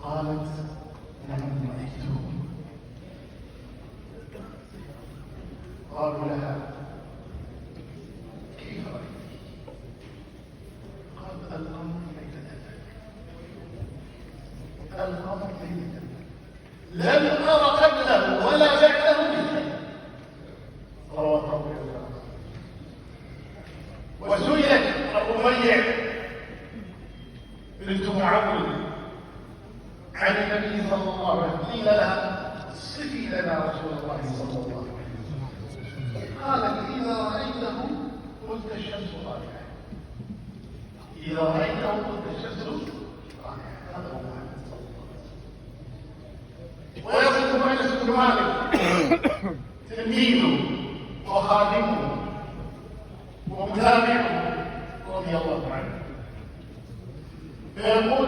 قالت: نعم رأيته. قالوا لها: كيف رأيته؟ قالت: الأمر ليلة الأمر ليلة لم أر قبله ولا بعده مثله. رواه الطبري. وسئلت الربيع بنت معوذ عن النبي صلى الله عليه وسلم، قيل لها: صفي لنا رسول الله صلى الله عليه وسلم. قالت: إذا رأيته قلت الشمس طالعة. إذا رأيته قلت الشمس طالعة. هذا هو محمد صلى الله عليه وسلم. ويصف أنس بن مالك تلميذه وخادمه ومتابعه رضي الله عنه، فيقول: